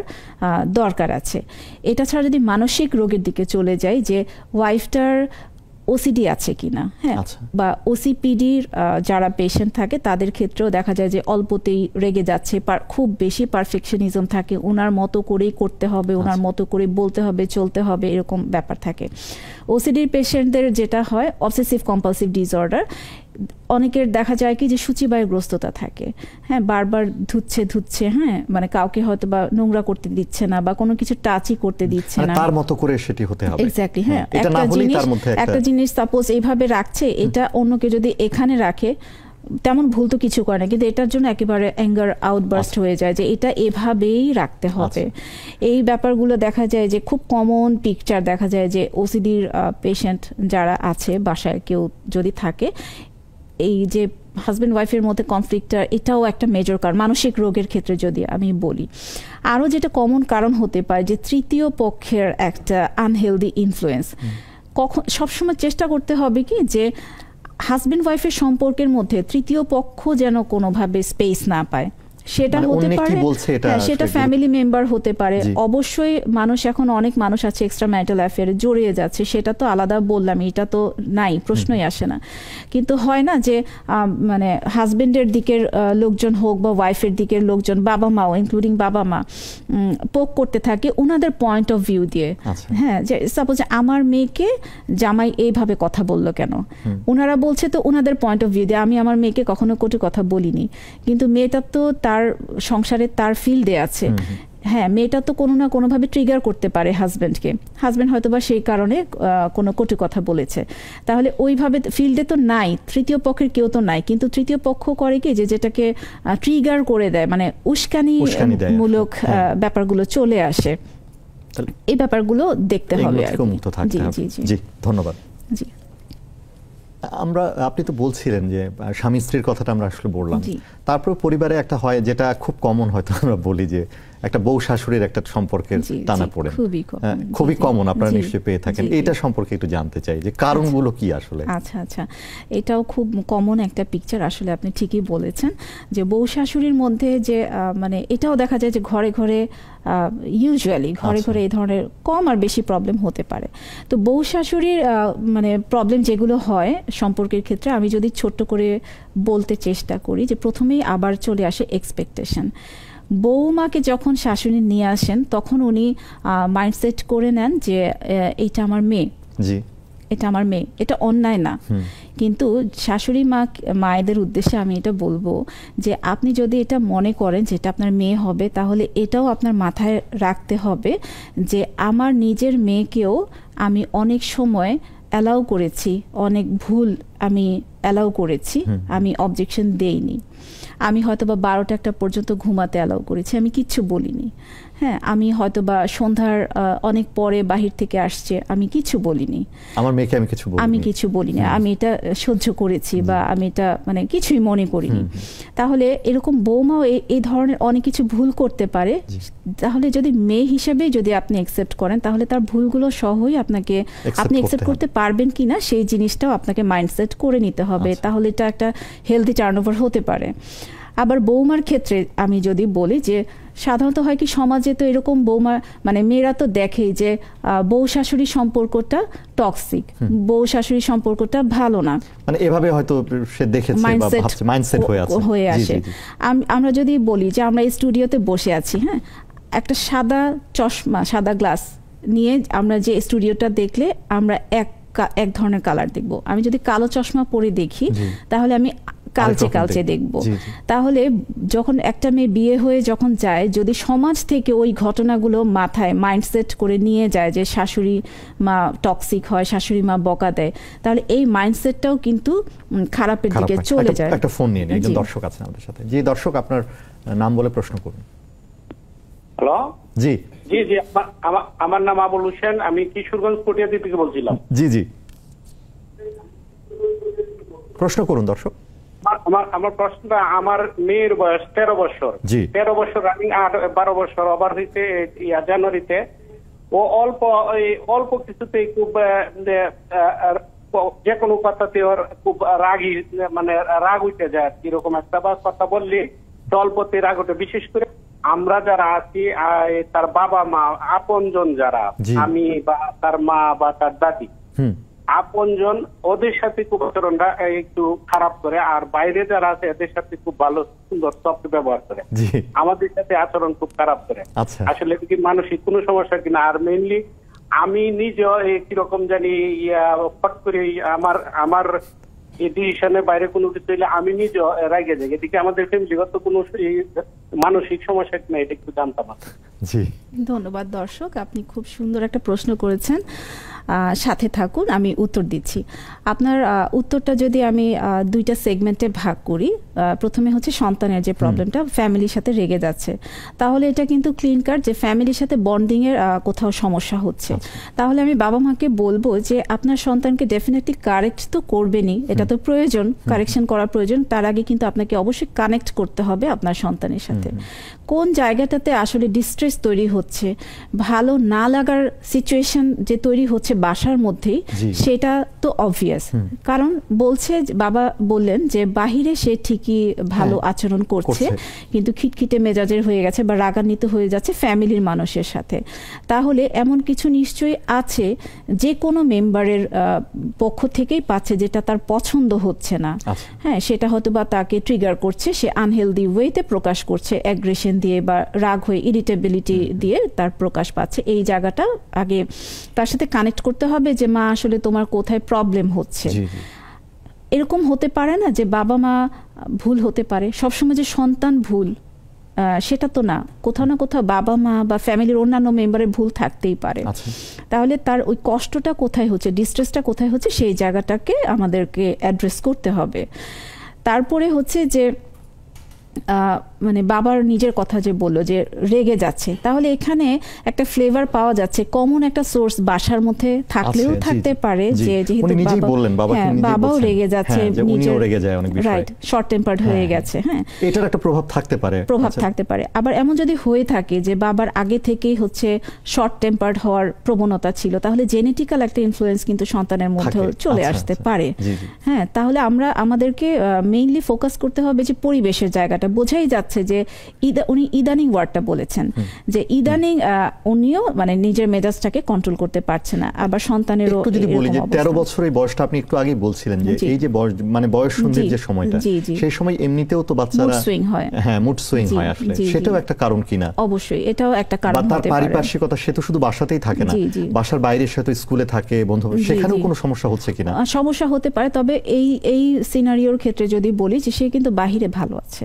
দরকার আছে। এটা ছাড়া যদি মানসিক রোগের দিকে চলে যাই, যে ওয়াইফটার ওসিডি আছে কিনা, হ্যাঁ, বা ওসিপিডির যারা পেশেন্ট থাকে তাদের ক্ষেত্রেও দেখা যায় যে অল্পতেই রেগে যাচ্ছে, খুব বেশি পারফেকশনিজম থাকে, ওনার মতো করেই করতে হবে, ওনার মতো করে বলতে হবে, চলতে হবে, এরকম ব্যাপার থাকে। ওসিডির পেশেন্টদের যেটা হয় অবসেসিভ কম্পালসিভ ডিসঅর্ডার, অনেকের দেখা যায় কি যে সূচিবায়ুগ্রস্ততা থাকে, হ্যাঁ, বারবার ধুচ্ছে, হ্যাঁ, মানে কাউকে হয়তো বা নোংরা করতে দিচ্ছে না বা কোনো কিছু টাচই করতে দিচ্ছে না, তার মতো করে সেটি হতে হবে। এক্স্যাক্টলি, হ্যাঁ, একটা জিনিস সাপোজ এইভাবে রাখছে, এটা অন্যকে যদি এখানে রাখে, তেমন ভুল তো কিছু করে না, কিন্তু এটার জন্য একেবারে অ্যাঙ্গার আউটবার্স্ট হয়ে যায় যে এটা এভাবেই রাখতে হবে। এই ব্যাপারগুলো দেখা যায় যে খুব কমন পিকচার দেখা যায় যে ওসিডির পেশেন্ট যারা আছে বাসায় কেউ যদি থাকে, এই যে হাজব্যান্ড ওয়াইফের মধ্যে কনফ্লিক্টটা, এটাও একটা মেজর কারণ মানসিক রোগের ক্ষেত্রে যদি আমি বলি। আরও যেটা কমন কারণ হতে পারে যে তৃতীয় পক্ষের একটা আনহেলদি ইনফ্লুয়েন্স। সবসময় চেষ্টা করতে হবে কি যে হাজব্যান্ড ওয়াইফের সম্পর্কের মধ্যে তৃতীয় পক্ষ যেন কোনোভাবে স্পেস না পায়, সেটা হতে পারে, সেটা ফ্যামিলি মেম্বার হতে পারে। অবশ্যই মানুষ, এখন অনেক মানুষ আছে এক্সট্রা ম্যারিটাল অ্যাফেয়ারে জড়িয়ে যাচ্ছে, সেটা তো আলাদা বললাম, এটা তো নাই, প্রশ্নই আসে না। কিন্তু হয় না যে মানে হাজবেন্ডের দিকের লোকজন হোক বা ওয়াইফের দিকের লোকজন, বাবা মাও ইনক্লুডিং বাবা মা পোক করতে থাকে ওনাদের পয়েন্ট অফ ভিউ দিয়ে। হ্যাঁ, যে সাপোজ আমার মেয়েকে জামাই এইভাবে কথা বললো কেন, ওনারা বলছে তো ওনাদের পয়েন্ট অফ ভিউ দিয়ে, আমি আমার মেয়েকে কখনো কটু কথা বলিনি, কিন্তু মেয়েটা তো তার সংসারে তার ফিল্ডে আছে, হ্যাঁ, মেয়েটা তো কোনো না কোনোভাবে ট্রিগার করতে পারে হাজব্যান্ডকে, হাজব্যান্ড হয়তো বা সেই কারণে কোনো কটু কথা বলেছে, তাহলে ওইভাবে ফিল্ডে তো নাই, তৃতীয় পক্ষের কেউ তো নাই, কিন্তু তৃতীয় পক্ষ করে কি যে যেটাকে ট্রিগার করে দেয়, মানে উস্কানিমূলক ব্যাপারগুলো চলে আসে, এই ব্যাপারগুলো দেখতে হবে। জি, ধন্যবাদ। জি, আপনি তো বলছিলেন যে স্বামী স্ত্রীর কথাটা আমরা আসলে বললাম, তারপর পরিবারে একটা হয় যেটা খুব কমন, হয়তো আমরা বলি যে একটা বউ শাশুড়ির একটা সম্পর্কের টানা পড়ে, খুবই কমন, আপনারা নিশ্চয়ই পেয়ে থাকেন। এটা সম্পর্কে একটু জানতে চাই যে কারণগুলো কি আসলে। আচ্ছা, এটাও খুব কমন একটা পিকচার, আসলে আপনি ঠিকই বলেছেন যে বউ শাশুড়ির মধ্যে যে মানে এটাও দেখা যায় যে ঘরে ঘরে ইউজুয়ালি ঘরে ঘরে এই ধরনের কম আর বেশি প্রবলেম হতে পারে। তো বউ শাশুড়ির মানে প্রবলেম যেগুলো হয় সম্পর্কের ক্ষেত্রে, আমি যদি ছোট্ট করে বলতে চেষ্টা করি, যে প্রথমেই আবার চলে আসে এক্সপেকটেশন। বৌমাকে যখন শাশুড়ি নিয়ে আসেন তখন উনি মাইন্ডসেট করে নেন যে এটা আমার মেয়ে, এটা আমার মেয়ে, এটা অন্যায় না। কিন্তু শাশুড়ি মায়েদের উদ্দেশ্যে আমি এটা বলবো যে আপনি যদি এটা মনে করেন যে এটা আপনার মেয়ে হবে, তাহলে এটাও আপনার মাথায় রাখতে হবে যে আমার নিজের মেয়েকেও আমি অনেক সময় অ্যালাউ করেছি, অনেক ভুল আমি অ্যালাউ করেছি, আমি অবজেকশন দেইনি। আমি হয়তো বা 12টা 1টা পর্যন্ত ঘুমাতে অ্যালাউ করেছি, আমি কিচ্ছু বলিনি। হ্যাঁ, আমি হয়তো বা সন্ধ্যার অনেক পরে বাহির থেকে আসছে, আমি কিছু বলিনি। আমার মেয়েকে আমি কিছু বলিনি, আমি এটা সহ্য করেছি বা আমি এটা মানে কিছুই মনে করিনি। তাহলে এরকম বৌমাও এই ধরনের অনেক কিছু ভুল করতে পারে। তাহলে যদি মেয়ে হিসেবে যদি আপনি অ্যাকসেপ্ট করেন, তাহলে তার ভুলগুলো সহই আপনি অ্যাকসেপ্ট করতে পারবেন কিনা সেই জিনিসটাও আপনাকে মাইন্ডসেট করে নিতে হবে। তাহলে এটা একটা হেলদি টার্নওভার হতে পারে। আবার বৌমার ক্ষেত্রে আমি যদি বলি যে সাধারণত হয় কি সমাজে তো এরকম বৌমা মানে মেয়েরা তো দেখেই যে বউ শাশুড়ি সম্পর্কটা টক্সিক, বউ শাশুড়ি সম্পর্কটা ভালো না, মানে এভাবে হয়তো সে দেখেছে বা ভাবছে, মাইন্ডসেট হয়ে আসে। আমরা যদি বলি যে আমরা এই স্টুডিওতে বসে আছি, হ্যাঁ, একটা সাদা চশমা সাদা গ্লাস নিয়ে আমরা যে স্টুডিওটা দেখলে আমরা এক ধরনের কালার দেখব। আমি যদি কালো চশমা পরে দেখি তাহলে আমি কালচে দেখব। তাহলে যখন একটা মেয়ে বিয়ে হয়ে যখন যায়, যদি সমাজ থেকে ওই ঘটনাগুলো মাথায় মাইন্ডসেট করে নিয়ে যায় যে শাশুড়ি মা টক্সিক হয়, শাশুড়ি মা বকা দেয়, তাহলে এই মাইন্ডসেটটাও কিন্তু খারাপের দিকে চলে যায়। একটা ফোন নিয়ে একজন দর্শক আছে আমাদের সাথে। জি দর্শক, আপনার নাম বলে প্রশ্ন করুন। হ্যালো, জি জি জি, আমার নাম আবুল হোসেন, আমি কিশোরগঞ্জ পটিয়াদি থেকে বলছিলাম। জি জি, প্রশ্ন করুন দর্শক। আমার প্রশ্নটা, আমার মেয়ের বয়স 13 বছর, 13 বছর রানিং, 12 বছর ওভার হইতে জানুয়ারিতে। ও অল্প কিছুতেই খুব যে কোনো কথাতে ওর খুব রাগী, মানে রাগ উঠে যায়। কিরকম একটা কথা বললি অল্পতে রাগ ওঠে। বিশেষ করে আমরা যারা আছি, তার বাবা মা আপনজন যারা, আমি বা তার মা বা তার দাদি আপনজন, ওদের সাথে খুব আচরণটা একটু খারাপ করে। আর বাইরে যারা আছে এদের সাথে খুব ভালো সুন্দর সফট ব্যবহার করে, আমাদের সাথে আচরণ খুব খারাপ করে। আসলে কি মানসিক কোনো সমস্যা কিনা? আর মেইনলি আমি নিজে কিরকম জানি ফট করে আমার এই ডিসিশনের বাইরে কোনো কিছু হইলে আমি নিজে রাগে যাই। এদিকে আমাদের ফ্যামিলিগত কোনো মানসিক সমস্যা কিনা এটা একটু জানতাম। জি ধন্যবাদ দর্শক, আপনি খুব সুন্দর একটা প্রশ্ন করেছেন। সাথে থাকুন, আমি উত্তর দিচ্ছি। আপনার উত্তরটা যদি আমি দুইটা সেগমেন্টে ভাগ করি, প্রথমে হচ্ছে সন্তানের যে প্রবলেমটা, ফ্যামিলির সাথে রেগে যাচ্ছে, তাহলে এটা কিন্তু ক্লিন কাট যে ফ্যামিলির সাথে বন্ডিং এর কোথাও সমস্যা হচ্ছে। তাহলে আমি বাবা মাকে বলবো যে আপনার সন্তানকে ডেফিনেটলি কারেক্ট তো করবেনই, এটা তো প্রয়োজন, কারেকশন করার প্রয়োজন। তার আগে কিন্তু আপনাকে অবশ্যই কানেক্ট করতে হবে আপনার সন্তানের সাথে। কোন জায়গাটাতে আসলে ডিস্ট্রেস তৈরি হচ্ছে, ভালো না লাগার সিচুয়েশন যে তৈরি হচ্ছে বাসার মধ্যেই, সেটা তো অবভিয়াস। কারণ বলছে, বাবা বললেন যে বাহিরে সে ঠিকই ভালো আচরণ করছে, কিন্তু খিটখিটে মেজাজের হয়ে গেছে বা রাগান্বিত হয়ে যাচ্ছে ফ্যামিলির মানুষের সাথে। তাহলে এমন কিছু নিশ্চয়ই আছে যে কোনো মেম্বারের পক্ষ থেকেই পাচ্ছে যেটা তার পছন্দ হচ্ছে না। হ্যাঁ, সেটা হয়তো বা তাকে ট্রিগার করছে, সে আনহেলদি ওয়েতে প্রকাশ করছে, অ্যাগ্রেশন দিয়ে বা রাগ হয়ে ইরিটেবিলিটি দিয়ে তার প্রকাশ পাচ্ছে। এই জায়গাটা আগে তার সাথে কানেক্ট করতে হবে যে মা আসলে তোমার কোথায় প্রবলেম হচ্ছে। এরকম হতে পারে না যে বাবা মা ভুল হতে পারে, সবসময় যে সন্তান ভুল সেটা তো না, কোথাও না কোথাও বাবা মা বা ফ্যামিলির অন্যান্য মেম্বারের ভুল থাকতেই পারে। তাহলে তার ওই কষ্টটা কোথায় হচ্ছে, ডিস্ট্রেসটা কোথায় হচ্ছে, সেই জায়গাটাকে আমাদেরকে অ্যাড্রেস করতে হবে। তারপরে হচ্ছে যে মানে বাবার নিজের কথা যে বললো যে রেগে যাচ্ছে, তাহলে এখানে একটা ফ্লেভার পাওয়া যাচ্ছে, কমন একটা সোর্স বাসার মধ্যে থাকলেও থাকতে পারে যে যেহেতু বাবাও রেগে যাচ্ছে, রাইট, শর্ট টেম্পার্ড হয়ে গেছে। হ্যাঁ, এটার একটা প্রভাব থাকতে পারে। আবার এমন যদি হয়ে থাকে যে বাবার আগে থেকেই হচ্ছে শর্ট টেম্পার্ড হওয়ার প্রবণতা ছিল, তাহলে জেনেটিক্যাল একটা ইনফ্লুয়েন্স কিন্তু সন্তানের মধ্যে চলে আসতে পারে। হ্যাঁ, তাহলে আমাদেরকে মেইনলি ফোকাস করতে হবে যে পরিবেশের জায়গাটা। বোঝাই যাচ্ছে যে উনি ইদানিং ওয়ার্ডটা বলেছেন যে ইদানিং উনিও মানে নিজের মেজাজটাকে কন্ট্রোল করতে পারছে না। আবার সন্তানেরও একটু যদি বলি যে 13 বছর এই বয়সটা আপনি একটু আগেই বলছিলেন যে এই যে মানে বয়স সন্ধির যে সময়টা, সেই সময় এমনিতেও তো বাচ্চারা মুড সুইং হয়। হ্যাঁ, মুড সুইং হয়, আসলে সেটাও একটা কারণ কিনা? অবশ্যই এটাও একটা কারণ হতে পারে। তার পারিপার্শ্বিকতা, সে তো শুধু বাসাতেই থাকে না, বাসার বাইরে সে তো স্কুলে থাকে, বন্ধু, সেখানেও কোনো সমস্যা হচ্ছে কিনা? সমস্যা হতে পারে, তবে এই সিনারিওর ক্ষেত্রে যদি বলি যে সে কিন্তু বাহিরে ভালো আছে,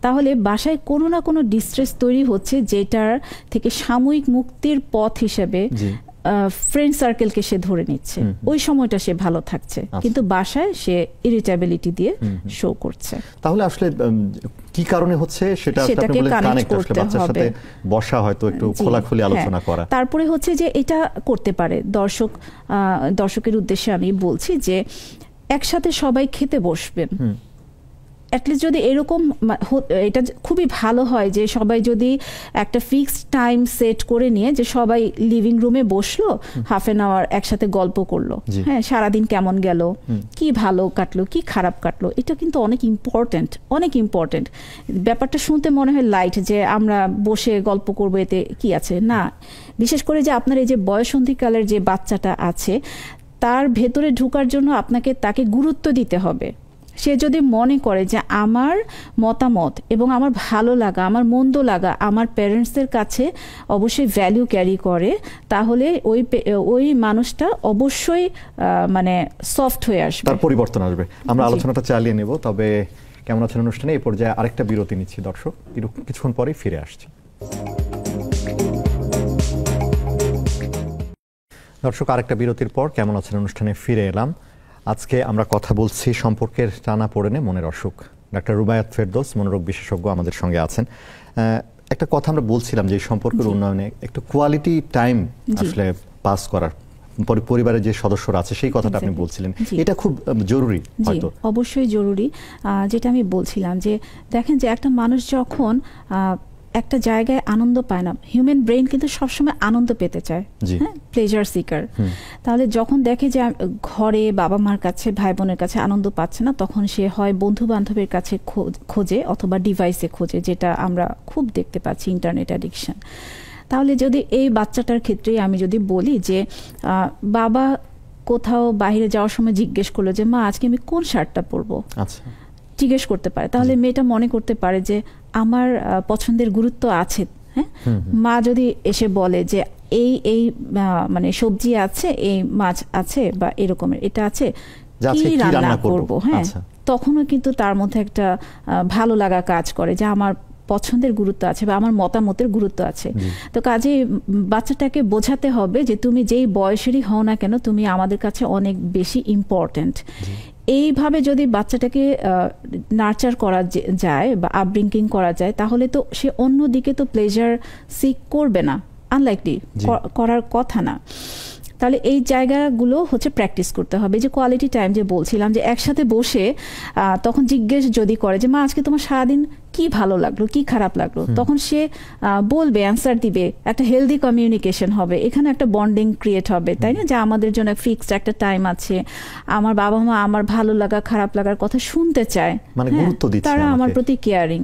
তাহলে বাসায় কোনো না কোনো ডিস্ট্রেস তৈরি হচ্ছে, যেটার থেকে সাময়িক মুক্তির পথ হিসেবে ফ্রেন্ড সার্কেলকে সে ধরে নিচ্ছে, ওই সময়টা সে ভালো থাকছে, কিন্তু বাসায় সে ইরিটেবিলিটি দিয়ে শো করছে। তাহলে আসলে কি কারণে হচ্ছে সেটা আপনি বলেন কানেক্ট আসলে বাচ্চার সাথে বসা, হয়তো একটু খোলাখুলি আলোচনা করা। তারপরে হচ্ছে যে এটা করতে পারে, দর্শকের উদ্দেশ্যে আমি বলছি যে একসাথে সবাই খেতে বসবেন, অ্যাটলিস্ট যদি এরকম, এটা খুবই ভালো হয় যে সবাই যদি একটা ফিক্সড টাইম সেট করে নিয়ে যে সবাই লিভিং রুমে বসলো, হাফ এন আওয়ার একসাথে গল্প করলো, হ্যাঁ সারাদিন কেমন গেল, কি ভালো কাটলো কি খারাপ কাটলো, এটা কিন্তু অনেক ইম্পর্টেন্ট। ব্যাপারটা শুনতে মনে হয় লাইট, যে আমরা বসে গল্প করবো এতে কি আছে, না। বিশেষ করে যে আপনার এই যে বয়সন্ধিকালের যে বাচ্চাটা আছে, তার ভেতরে ঢোকার জন্য তাকে গুরুত্ব দিতে হবে। সে যদি মনে করে যে আমার মতামত এবং আমার ভালো লাগা, আমার মন্দ লাগা আমার প্যারেন্টসদের কাছে অবশ্যই ভ্যালু ক্যারি করে, তাহলে ওই মানুষটা অবশ্যই মানে সফট হয়ে আসবে, তার পরিবর্তন আসবে। আমরা আলোচনাটা চালিয়ে নেব, তবে কেমন আছেন অনুষ্ঠানে এই পর্যায়ে আরেকটা বিরতি নিচ্ছি দর্শক, কিছুক্ষণ পরেই ফিরে আসছি। দর্শক, আরেকটা বিরতির পর কেমন আছেন অনুষ্ঠানে ফিরে এলাম। আজকে আমরা কথা বলছি সম্পর্কের টানাপোড়েনে মনের অসুখ। ডাক্তার রুবায়াত ফেরদৌস, মনোরোগ বিশেষজ্ঞ, আমাদের সঙ্গে আছেন। একটা কথা আমরা বলছিলাম যে সম্পর্কের উন্নয়নে একটু কোয়ালিটি টাইম আসলে পাস করার, পরিবারের যে সদস্যরা আছে সেই কথাটা আপনি বলছিলেন, এটা খুব জরুরি। হয়তো অবশ্যই জরুরি, যেটা আমি বলছিলাম যে দেখেন যে একটা মানুষ যখন একটা জায়গায় আনন্দ পায় না, হিউম্যান ব্রেইন কিন্তু সবসময় আনন্দ পেতে চায়, হ্যাঁ, প্লেজার সিকার। তাহলে যখন দেখে যে ঘরে বাবা মার কাছে, ভাই বোনের কাছে আনন্দ পাচ্ছে না, তখন সে হয় বন্ধু বান্ধবের কাছে খোঁজে অথবা ডিভাইসে খোঁজে, যেটা আমরা খুব দেখতে পাচ্ছি, ইন্টারনেট অ্যাডিকশন। তাহলে যদি এই বাচ্চাটার ক্ষেত্রে আমি যদি বলি যে বাবা কোথাও বাইরে যাওয়ার সময় জিজ্ঞেস করলো যে মা আজকে আমি কোন শার্টটা পরবো, আচ্ছা জিজ্ঞেস করতে পারে, তাহলে মেয়েটা মনে করতে পারে যে আমার পছন্দের গুরুত্ব আছে। হ্যাঁ, মা যদি এসে বলে যে এই মানে সবজি আছে, এই মাছ আছে, বা এরকমের এটা আছে, কি রান্না করব, হ্যাঁ, তখনও কিন্তু তার মধ্যে একটা ভালো লাগা কাজ করে যে আমার পছন্দের গুরুত্ব আছে বা আমার মতামতের গুরুত্ব আছে। তো কাজে বাচ্চাটাকে বোঝাতে হবে যে তুমি যেই বয়সেরই হও না কেন, তুমি আমাদের কাছে অনেক বেশি ইম্পর্টেন্ট। এইভাবে যদি বাচ্চাটাকে নার্চার করা যায় বা আপব্রিঙ্কিং করা যায়, তাহলে তো সে অন্যদিকে তো প্লেজার সিক করবে না, আনলাইকলি করার কথা না। তাহলে এই জায়গাগুলো হচ্ছে প্র্যাকটিস করতে হবে। যে কোয়ালিটি টাইম যে বলছিলাম, যে একসাথে বসে তখন জিজ্ঞেস যদি করে যে মা আজকে তোমার সারাদিন কি ভালো লাগলো কি খারাপ লাগলো, তখন সে বলবে, অ্যান্সার দিবে, একটা হেলদি কমিউনিকেশন হবে, এখানে একটা বন্ডিং ক্রিয়েট হবে, তাই না? যে আমাদের জন্য ফিক্সড একটা টাইম আছে, আমার বাবা মা আমার ভালো লাগা খারাপ লাগার কথা শুনতে চায়, মানে গুরুত্ব দিচ্ছে, তারা আমার প্রতি কেয়ারিং।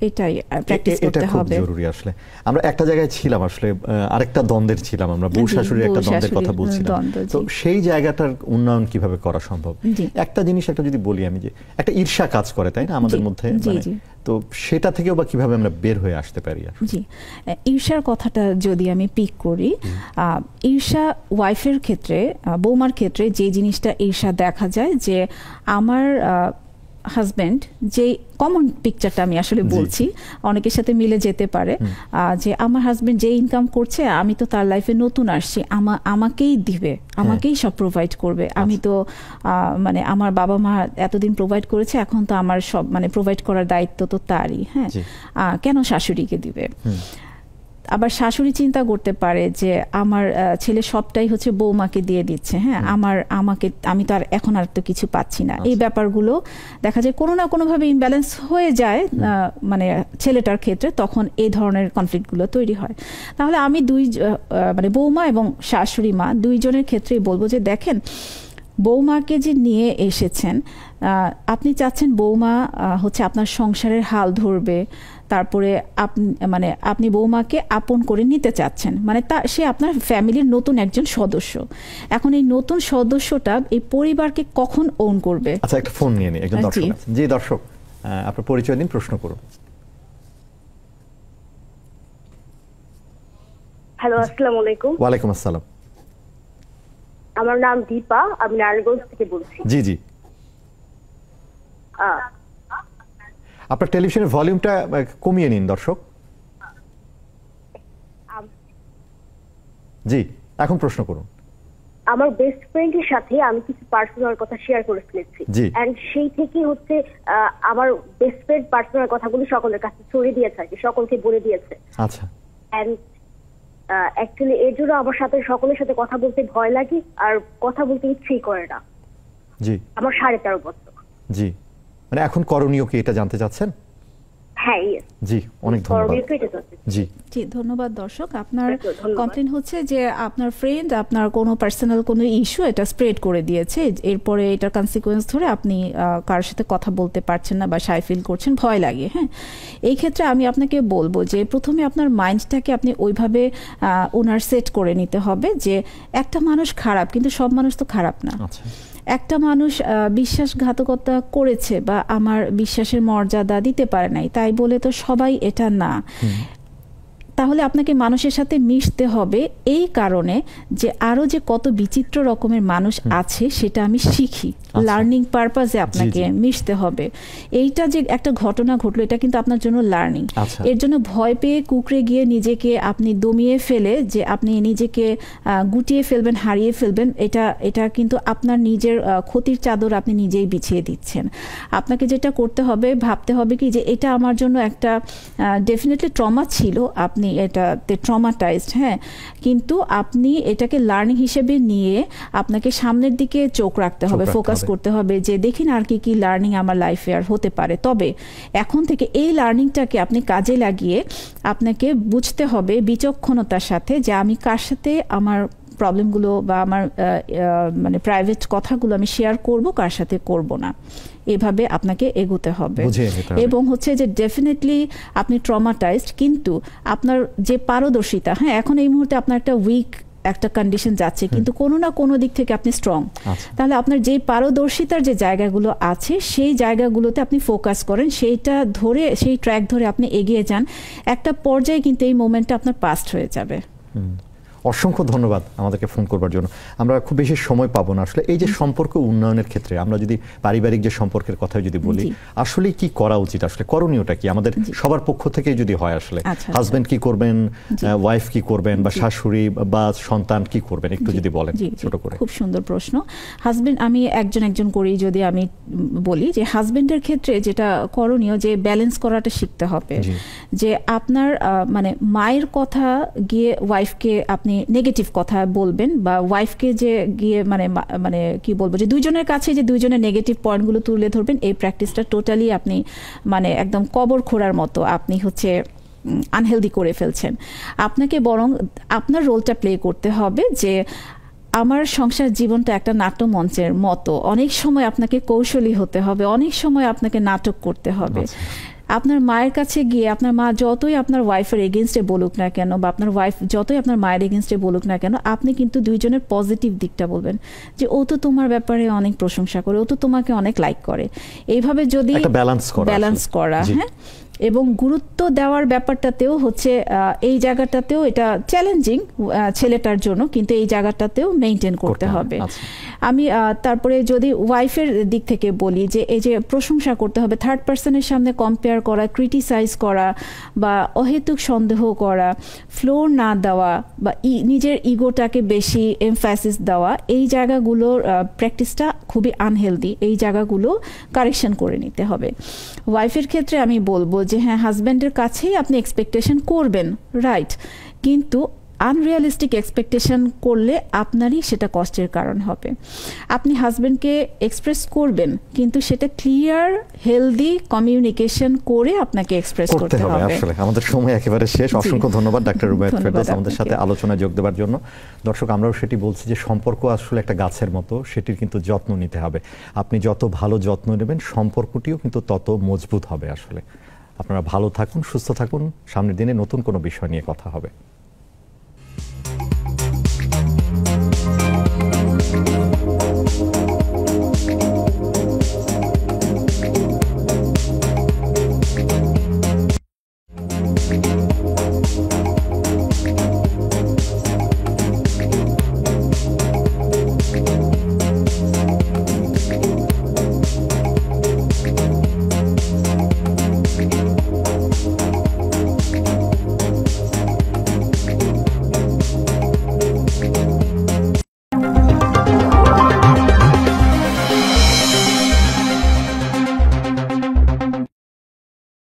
এটাই প্র্যাকটিস করতে হবে, জরুরি। আসলে আমরা একটা জায়গায় ছিলাম, আসলে আরেকটা দ্বন্দ্বের ছিলাম, আমরা বউ শাশুড়ির একটা দ্বন্দ্বের কথা বলছিলাম। তো সেই জায়গাটার উন্নয়ন কিভাবে করা সম্ভব? একটা জিনিস একটা যদি বলি আমি, যে একটা ঈর্ষা কাজ করে, তাই না আমাদের মধ্যে, তো সেটা থেকেও বা কিভাবে আমরা বের হয়ে আসতে পারি? জি, ঈর্ষার কথাটা যদি আমি পিক করি, ঈর্ষা ওয়াইফের ক্ষেত্রে, বৌমার ক্ষেত্রে যে জিনিসটা ঈর্ষা দেখা যায়, যে আমার হাজব্যান্ড, যে কমন পিকচারটা আমি আসলে বলছি, অনেকের সাথে মিলে যেতে পারে, যে আমার হাজব্যান্ড যে ইনকাম করছে, আমি তো তার লাইফে নতুন আসছি, আমাকেই দিবে, আমাকেই সব প্রোভাইড করবে, আমি তো মানে আমার বাবা মা এতদিন প্রোভাইড করেছে, এখন তো আমার সব মানে প্রোভাইড করার দায়িত্ব তো তারই, হ্যাঁ, কেন শাশুড়িকে দিবে? আবার শাশুড়ি চিন্তা করতে পারে যে আমার ছেলে সবটাই হচ্ছে বৌমাকে দিয়ে দিচ্ছে, হ্যাঁ, আমি তো আর এখন আর তো কিছু পাচ্ছি না। এই ব্যাপারগুলো দেখা যায় কোনো না কোনোভাবে ইমব্যালেন্স হয়ে যায় মানে ছেলেটার ক্ষেত্রে, তখন এই ধরনের কনফ্লিক্টগুলো তৈরি হয়। তাহলে আমি মানে বৌমা এবং শাশুড়ি মা দুইজনের ক্ষেত্রেই বলবো যে দেখেন, বৌমাকে যে নিয়ে এসেছেন, আপনি চাচ্ছেন বৌমা হচ্ছে আপনার সংসারের হাল ধরবে, তারপরে আপনি বৌমাকে আপন করে নিতে চাচ্ছেন, মানে সে আপনার ফ্যামিলির নতুন একজন সদস্য। এখন এই নতুন সদস্যটা এই পরিবারকে কখন ওন করবে? আচ্ছা, একটা ফোন নিয়ে নিই, একজন দর্শক। জি দর্শক, আপনার পরিচয় দিন, প্রশ্ন করুন। হ্যালো, আসসালামু আলাইকুম। ওয়ালাইকুম আসসালাম। আমার নাম দীপা, আমি নারায়ণগঞ্জ থেকে বলছি। জি জি, আপনার টেলিভিশনের ভলিউমটা কমিয়ে নিন দর্শক। জি, এখন প্রশ্ন করুন। আমার বেস্ট ফ্রেন্ডের সাথে আমি কিছু পার্সোনাল কথা শেয়ার করে ফেলেছি, জি। এন্ড সেই থেকে হচ্ছে আমার বেস্ট ফ্রেন্ড পার্সোনাল কথাগুলো সকলের কাছে ছড়িয়ে দিয়েছে আর কি, সকলকে বলে দিয়েছে। আচ্ছা। এন্ড অ্যাকচুয়ালি এর জন্য আমার সাথে সকলের সাথে কথা বলতে ভয় লাগে আর কথা বলতে ইচ্ছেই করে না। জি। আমার 13.5 বছর। জি, মানে এখন করণীয় কি এটা জানতে চাচ্ছেন? হ্যাঁ, জি, অনেক ধন্যবাদ। জি জি, ধন্যবাদ দর্শক। আপনার কমপ্লেন হচ্ছে যে আপনার ফ্রেন্ড আপনার কোনো পার্সোনাল কোনো ইস্যু এটা স্প্রেড করে দিয়েছে, এরপরে এটার কনসিকুয়েন্স ধরে আপনি কারোর সাথে কথা বলতে পারছেন না বা শাই ফিল করছেন, ভয় লাগে। হ্যাঁ, এই ক্ষেত্রে আমি আপনাকে বলবো যে প্রথমে আপনার মাইন্ডটাকে আপনি ওইভাবে ওনার সেট করে নিতে হবে যে একটা মানুষ খারাপ, কিন্তু সব মানুষ তো খারাপ না। আচ্ছা। একটা মানুষ বিশ্বাসঘাতকতা করেছে বা আমার বিশ্বাসের মর্যাদা দিতে পারে নাই, তাই বলে তো সবাই এটা না। তাহলে আপনাকে মানুষের সাথে মিশতে হবে এই কারণে যে আরো যে কত বিচিত্র রকমের মানুষ আছে সেটা আমি শিখি, লার্নিং পারপাজে আপনাকে মিশতে হবে। এইটা যে একটা ঘটনা ঘটলো এটা কিন্তু আপনার জন্য লার্নিং। এর জন্য ভয় পেয়ে কুকড়ে গিয়ে নিজেকে আপনি দমিয়ে ফেলে যে আপনি নিজেকে গুটিয়ে ফেলবেন, হারিয়ে ফেলবেন, এটা কিন্তু আপনার নিজের ক্ষতির চাদর আপনি নিজেই বিছিয়ে দিচ্ছেন। আপনাকে যেটা করতে হবে, ভাবতে হবে কি যে এটা আমার জন্য একটা ডেফিনেটলি ট্রমা ছিল, আপনি এটাতে ট্রমাটাইজড, হ্যাঁ, কিন্তু আপনি এটাকে লার্নিং হিসেবে নিয়ে আপনাকে সামনের দিকে চোখ রাখতে হবে, ফোকাস করতে হবে যে দেখি না আর কি লার্নিং আমার লাইফে আর হতে পারে। তবে এখন থেকে এই লার্নিংটাকে আপনি কাজে লাগিয়ে আপনাকে বুঝতে হবে বিচক্ষণতার সাথে যে আমি কার সাথে আমার প্রবলেমগুলো বা আমার মানে প্রাইভেট কথাগুলো আমি শেয়ার করব, কার সাথে করব না, এভাবে আপনাকে এগোতে হবে। এবং হচ্ছে যে ডেফিনেটলি আপনি ট্রমাটাইজড, কিন্তু আপনার যে পারদর্শিতা, হ্যাঁ, এখন এই মুহূর্তে আপনার একটা উইক একটা কন্ডিশন যাচ্ছে, কিন্তু কোনো না কোনো দিক থেকে আপনি স্ট্রং। তাহলে আপনার যে পারদর্শিতার যে জায়গাগুলো আছে সেই জায়গাগুলোতে আপনি ফোকাস করেন, সেইটা ধরে, সেই ট্র্যাক ধরে আপনি এগিয়ে যান। একটা পর্যায়ে কিন্তু এই মোমেন্টটা আপনার পাস্ট হয়ে যাবে। অসংখ্য ধন্যবাদ আমাদেরকে ফোন করবার জন্য। আমরা খুব বেশি সময় পাবো না আসলে। এই যে সম্পর্ক উন্নয়নের ক্ষেত্রে আমরা যদি পারিবারিক যে সম্পর্কের কথা যদি বলি, আসলে কি করা উচিত, আসলে করণীয়টা কি আমাদের সবার পক্ষ থেকে যদি হয়, আসলে হাজবেন্ড কি করবেন, ওয়াইফ কি করবেন, বা শাশুড়ি বা সন্তান কি করবেন, একটু যদি বলেন ছোট করে। খুব সুন্দর প্রশ্ন। হাজবেন্ড, আমি একজন করেই যদি আমি বলি যে হাজবেন্ডের ক্ষেত্রে যেটা করণীয় যে ব্যালেন্স করাটা শিখতে হবে, যে আপনার মানে মায়ের কথা গিয়ে ওয়াইফকে আপনি নেগেটিভ কথা বলবেন, বা ওয়াইফকে যে গিয়ে মানে কি বলবো যে দুইজনের কাছে যে দুইজনের নেগেটিভ পয়েন্টগুলো তুলে ধরবেন, এই প্র্যাকটিসটা টোটালি আপনি মানে একদম কবর খোঁড়ার মতো আপনি হচ্ছে আনহেলদি করে ফেলছেন। আপনাকে বরং আপনার রোলটা প্লে করতে হবে যে আমার সংসার জীবনটা একটা নাট্যমঞ্চের মতো, অনেক সময় আপনাকে কৌশলী হতে হবে, অনেক সময় আপনাকে নাটক করতে হবে। আপনার মায়ের কাছে গিয়ে আপনার মা যতই আপনার ওয়াইফের এগেনস্টে বলুক না কেন, বা আপনার ওয়াইফ যতই আপনার মায়ের এগেনস্টে বলুক না কেন, আপনি কিন্তু দুইজনের পজিটিভ দিকটা বলবেন যে ও তো তোমার ব্যাপারে অনেক প্রশংসা করে, ও তো তোমাকে অনেক লাইক করে। এইভাবে যদি ব্যালেন্স করা, হ্যাঁ, এবং গুরুত্ব দেওয়ার ব্যাপারটাতেও হচ্ছে এই জায়গাটাতেও এটা চ্যালেঞ্জিং ছেলেটার জন্য, কিন্তু এই জায়গাটাতেও মেনটেন করতে হবে। আমি তারপরে যদি ওয়াইফের দিক থেকে বলি যে এই যে প্রশংসা করতে হবে, থার্ড পার্সনের সামনে কম্পেয়ার করা, ক্রিটিসাইজ করা, বা অহেতুক সন্দেহ করা, ফ্লোর না দেওয়া, বা নিজের ইগোটাকে বেশি এমফ্যাসিস দেওয়া, এই জায়গাগুলোর প্র্যাকটিসটা খুবই আনহেলদি। এই জায়গাগুলো কারেকশন করে নিতে হবে। ওয়াইফের ক্ষেত্রে আমি বলবো যে হ্যাঁ, হাজব্যান্ডের কাছেই আপনি এক্সপেকটেশন করবেন, রাইট, কিন্তু আনরিয়ালিস্টিক এক্সপেকটেশন করলে আপনারই সেটা কষ্টের কারণ হবে। আপনি হাজব্যান্ডকে এক্সপ্রেস করবেন, কিন্তু সেটা ক্লিয়ার হেলদি কমিউনিকেশন করে আপনাকে এক্সপ্রেস করতে হবে। আসলে আমাদের সময় একেবারে শেষ। অসংখ্য ধন্যবাদ ডাক্তার রুবাইয়াত ফেরদৌস আমাদের সাথে আলোচনায় যোগ দেওয়ার জন্য। দর্শক, আমরাও সেটি বলছি যে সম্পর্ক আসলে একটা গাছের মতো, সেটির কিন্তু যত্ন নিতে হবে। আপনি যত ভালো যত্ন নেবেন, সম্পর্কটিও কিন্তু তত মজবুত হবে। আসলে আপনারা ভালো থাকুন, সুস্থ থাকুন। সামনের দিনে নতুন কোনো বিষয় নিয়ে কথা হবে।